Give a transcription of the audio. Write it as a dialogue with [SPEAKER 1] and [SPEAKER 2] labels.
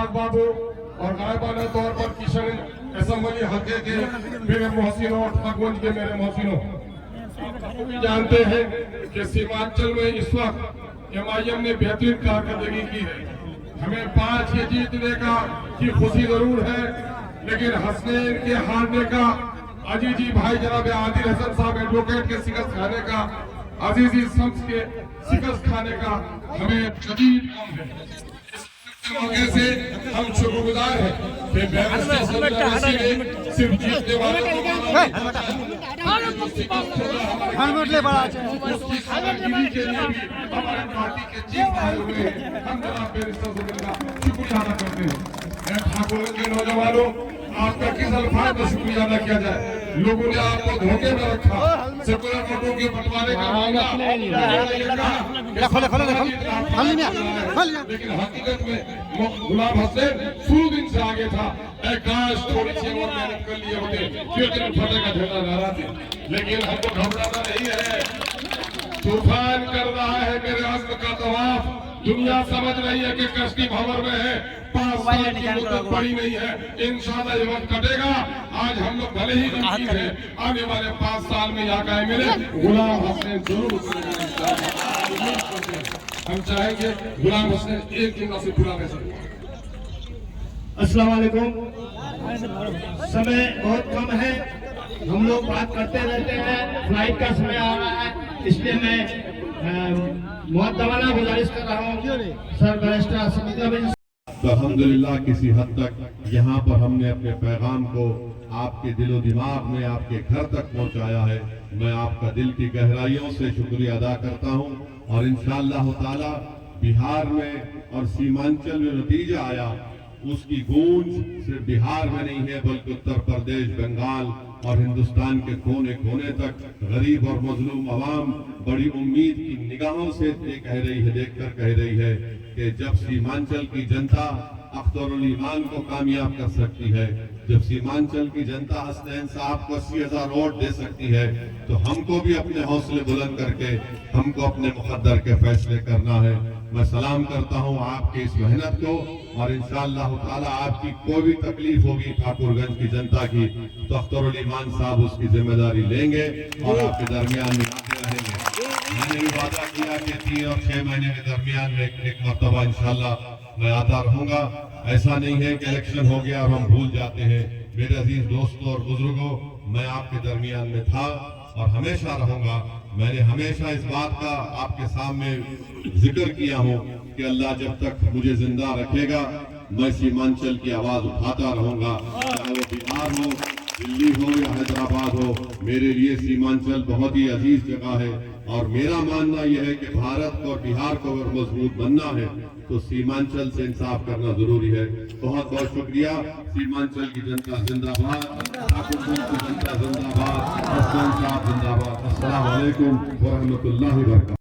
[SPEAKER 1] اشفاق بابو اور غائبانہ طور پر کشن اسمبلی حلقے کے میرے محسنوں اور ٹھاکرگنج کے میرے محسنوں، جانتے ہیں کہ سیمانچل میں اس وقت ایم نے بہترین کارکردگی کی ہے. ہمیں 5 کے جیتنے کی خوشی ضرور ہے، لیکن حسنین کے ہارنے کا، عزیزی بھائی جناب عادل حسن صاحب ایڈوکیٹ کے شکست کھانے کا، عزیزی شمس کے شکست کھانے کا ہمیں شدید غم ہے. اس موقع سے ہم شکر گزار ہیں کہ بیرسٹر نے صرف جیتنے والوں کو اس کی خبرگیری کے لیے بھی ہمارے پارٹی کے چیف آئے ہوئے ہیں. ہم جناب بیرسٹر صدر کا شکریہ ادا کرتے ہیں. ٹھاکرگنج کے نوجوانوں، آپ کا کس الفاظ میں شکریہ ادا کیا جائے؟ لوگوں نے آپ کو دھوکے میں رکھا، سیکولر ووٹوں کے بٹوارے کا معاملہ، لیکن حقیقت میں غلام حسین شروع دن سے آگے تھا. اے کاش تھوڑی سی اور محنت کر لیے ہوتے، پھر فتح کا جھنڈا لہرا تھے. لیکن ہم کو گھبرانا نہیں ہے. طوفان کر رہا ہے میرے عزم کا طواف. دنیا سمجھ رہی ہے کہ کشتی بھنور میں ہے، 5 سال کی مدت بڑی نہیں ہے. انشاءاللہ یہ وقت کٹے گا. آج ہم لوگ بھلے ہی غمگین ہیں، آنے والے 5 سال میں یا کہیں میرے غلام حسین ضرور ہم چاہیں گے غلام حسین ایک دن سے پورا رہ سکے.
[SPEAKER 2] السلام علیکم. سمے بہت کم ہے، ہم لوگ بات کرتے رہتے ہیں. فلائٹ کا سمے آ رہا ہے، اس لیے میں مؤدبانہ گزارش کر رہا ہوں سر بیرسٹر سمیدہ بن.
[SPEAKER 3] الحمدللہ کسی حد تک یہاں پر ہم نے اپنے پیغام کو آپ کے دل و دماغ میں، آپ کے گھر تک پہنچایا ہے. میں آپ کا دل کی گہرائیوں سے شکریہ ادا کرتا ہوں. اور انشاءاللہ تعالی بہار میں اور سیمانچل میں نتیجہ آیا، اس کی گونج صرف بہار میں نہیں ہے بلکہ اتر پردیش، بنگال اور ہندوستان کے کونے کونے تک غریب اور مظلوم عوام بڑی امید کی نگاہوں سے دیکھ کر کہہ رہی ہے کہ جب سیمانچل کی جنتا اختر الایمان کو کامیاب کر سکتی ہے، جب سیمانچل کی جنتا حسنین صاحب کو 80,000 ووٹ دے سکتی ہے، تو ہم کو بھی اپنے حوصلے بلند کر کے ہم کو اپنے مقدر کے فیصلے کرنا ہے. میں سلام کرتا ہوں آپ کی اس محنت کو، اور انشاءاللہ تعالی آپ کی کوئی بھی تکلیف ہوگی ٹھاکرگنج کی جنتا کی تو اختر الایمان صاحب اس کی ذمہ داری لیں گے اور آپ کے درمیان میں آتے رہیں گے. میں نے بھی وعدہ کیا کہ 3 اور 6 مہینے کے درمیان میں ایک مرتبہ انشاءاللہ میں آتا رہوں گا. ایسا نہیں ہے کہ الیکشن ہو گیا اور ہم بھول جاتے ہیں. میرے عزیز دوستوں اور بزرگوں، میں آپ کے درمیان میں تھا اور ہمیشہ رہوں گا. میں نے ہمیشہ اس بات کا آپ کے سامنے ذکر کیا ہوں کہ اللہ جب تک مجھے زندہ رکھے گا میں سیمانچل کی آواز اٹھاتا رہوں گا. چاہے وہ بہار ہو، دلی ہو یا حیدرآباد ہو، میرے لیے سیمانچل بہت ہی عزیز جگہ ہے. اور میرا ماننا یہ ہے کہ بھارت اور بہار کو اگر مضبوط بننا ہے تو سیمانچل سے انصاف کرنا ضروری ہے. بہت بہت شکریہ. سیمانچل کی جنتا زندہ باد، ٹھاکرگنج کی جنتا زندہ باد، حسنین صاحب زندہ باد. السلام علیکم ورحمۃ اللہ وبرکاتہ.